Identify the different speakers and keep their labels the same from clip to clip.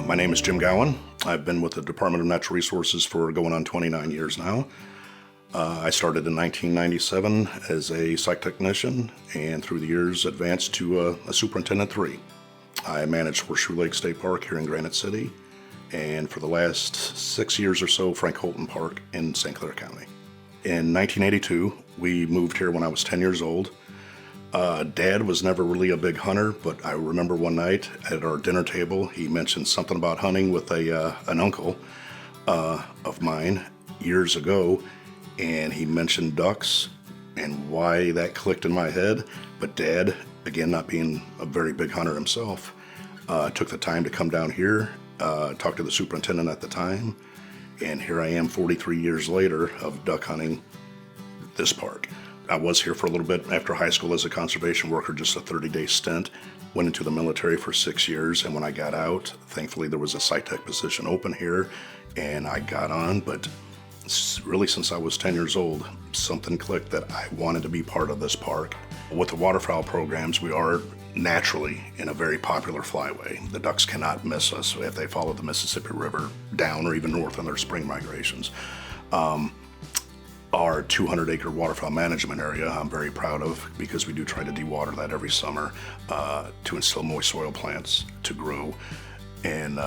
Speaker 1: My name is Jim Gowen. I've been with the Department of Natural Resources for going on 29 years now. I started in 1997 as a site technician and through the years advanced to a superintendent 3. I managed Horseshoe Lake State Park here in Granite City, and for the last 6 years or so, Frank Holten Park in St. Clair County. In 1982, we moved here when I was 10 years old. Dad was never really a big hunter, but I remember one night at our dinner table, he mentioned something about hunting with an uncle of mine years ago, and he mentioned ducks and why that clicked in my head. But Dad, again, not being a very big hunter himself, took the time to come down here, talk to the superintendent at the time, and here I am 43 years later of duck hunting this park. I was here for a little bit after high school as a conservation worker, just a 30-day stint. Went into the military for 6 years, and when I got out, thankfully there was a site tech position open here, and I got on. But really, since I was 10 years old, something clicked that I wanted to be part of this park. With the waterfowl programs, we are naturally in a very popular flyway. The ducks cannot miss us if they follow the Mississippi River down or even north on their spring migrations. Our 200-acre waterfowl management area I'm very proud of, because we do try to dewater that every summer to instill moist soil plants to grow and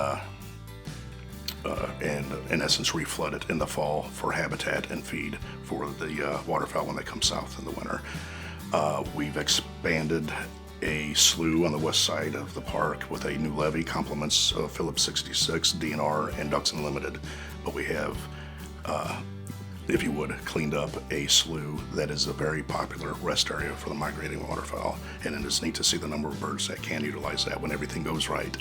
Speaker 1: in essence reflood it in the fall for habitat and feed for the waterfowl when they come south in the winter. We've expanded a slough on the west side of the park with a new levee, complements of Phillips 66, DNR, and Ducks Unlimited. But we have if you would, cleaned up a slough that is a very popular rest area for the migrating waterfowl. And it is neat to see the number of birds that can utilize that when everything goes right.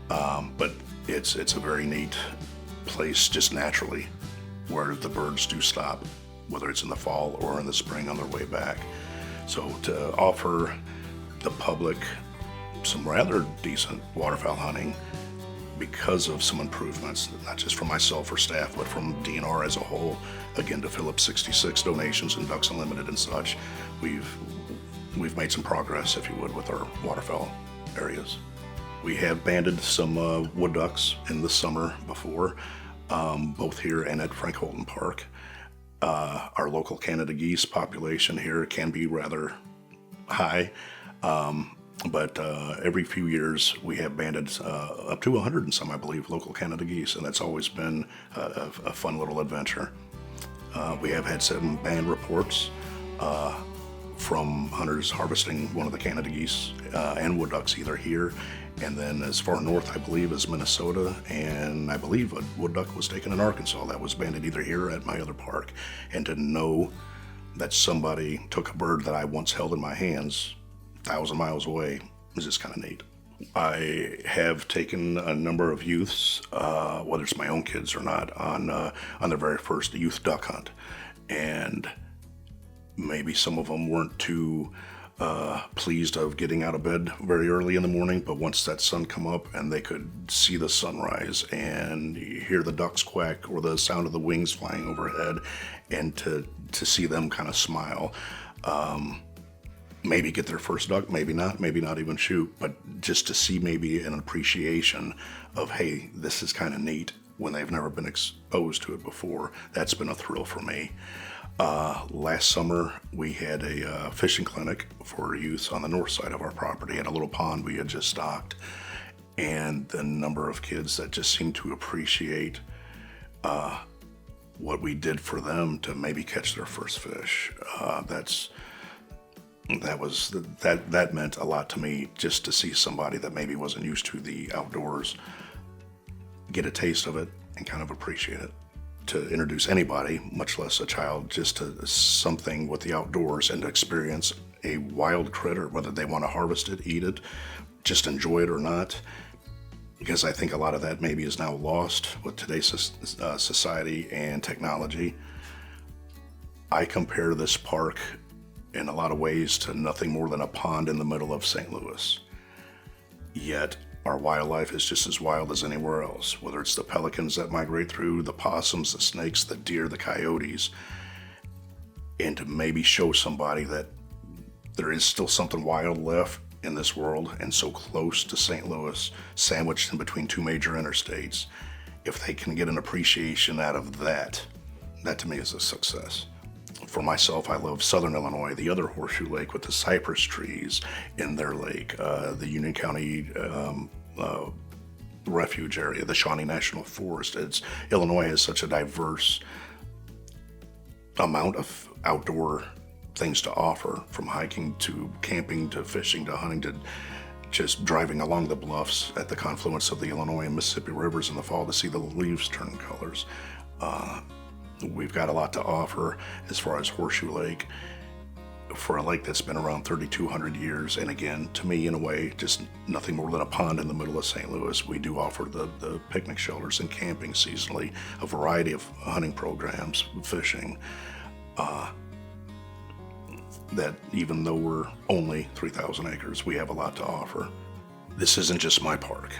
Speaker 1: But it's a very neat place just naturally where the birds do stop, whether it's in the fall or in the spring on their way back. So to offer the public some rather decent waterfowl hunting, because of some improvements, not just from myself or staff, but from DNR as a whole, again to Phillips 66 donations and Ducks Unlimited and such, we've made some progress, if you would, with our waterfowl areas. We have banded some wood ducks in the summer before, both here and at Frank Holten Park. Our local Canada geese population here can be rather high. But every few years we have banded up to 100 and some, I believe, local Canada geese, and that's always been a fun little adventure. We have had some band reports from hunters harvesting one of the Canada geese and wood ducks either here, and then as far north, I believe, as Minnesota, and I believe a wood duck was taken in Arkansas that was banded either here or at my other park. And to know that somebody took a bird that I once held in my hands 1,000 miles away is just kind of neat. I have taken a number of youths, whether it's my own kids or not, on their very first youth duck hunt. And maybe some of them weren't too pleased of getting out of bed very early in the morning, but once that sun come up and they could see the sunrise and hear the ducks quack or the sound of the wings flying overhead, and to see them kind of smile, maybe get their first duck, maybe not even shoot, but just to see maybe an appreciation of, hey, this is kind of neat when they've never been exposed to it before. That's been a thrill for me. Last summer, we had a fishing clinic for youth on the north side of our property at a little pond we had just stocked. And the number of kids that just seemed to appreciate what we did for them to maybe catch their first fish. That meant a lot to me, just to see somebody that maybe wasn't used to the outdoors get a taste of it and kind of appreciate it. To introduce anybody, much less a child, just to something with the outdoors and to experience a wild critter, whether they want to harvest it, eat it, just enjoy it or not. Because I think a lot of that maybe is now lost with today's society and technology. I compare this park in a lot of ways to nothing more than a pond in the middle of St. Louis. Yet our wildlife is just as wild as anywhere else, whether it's the pelicans that migrate through, the possums, the snakes, the deer, the coyotes. And to maybe show somebody that there is still something wild left in this world and so close to St. Louis, sandwiched in between two major interstates, if they can get an appreciation out of that, that to me is a success. For myself, I love Southern Illinois, the other Horseshoe Lake with the cypress trees in their lake, the Union County refuge area, the Shawnee National Forest. Illinois has such a diverse amount of outdoor things to offer, from hiking to camping to fishing to hunting to just driving along the bluffs at the confluence of the Illinois and Mississippi rivers in the fall to see the leaves turn colors. We've got a lot to offer as far as Horseshoe Lake. For a lake that's been around 3,200 years, and again, to me, in a way, just nothing more than a pond in the middle of St. Louis, we do offer the picnic shelters and camping seasonally, a variety of hunting programs, fishing, that even though we're only 3,000 acres, we have a lot to offer. This isn't just my park.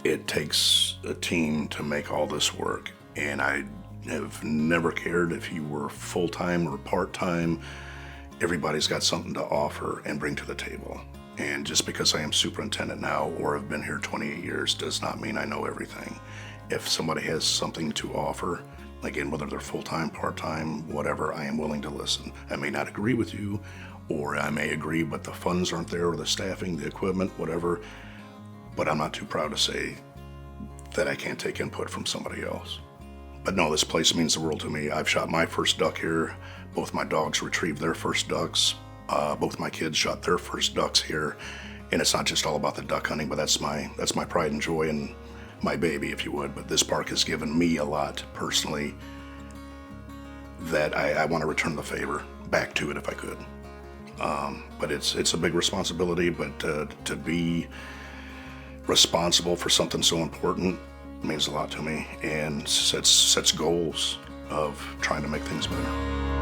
Speaker 1: It takes a team to make all this work, and I have never cared if you were full-time or part-time. Everybody's got something to offer and bring to the table. And just because I am superintendent now or have been here 28 years does not mean I know everything. If somebody has something to offer, again, whether they're full-time, part-time, whatever, I am willing to listen. I may not agree with you, or I may agree, but the funds aren't there, or the staffing, the equipment, whatever. But I'm not too proud to say that I can't take input from somebody else. But no, this place means the world to me. I've shot my first duck here. Both my dogs retrieved their first ducks. Both my kids shot their first ducks here. And it's not just all about the duck hunting, but that's my pride and joy and my baby, if you would. But this park has given me a lot personally that I want to return the favor back to it if I could. But it's a big responsibility, but to be responsible for something so important means a lot to me, and sets goals of trying to make things better.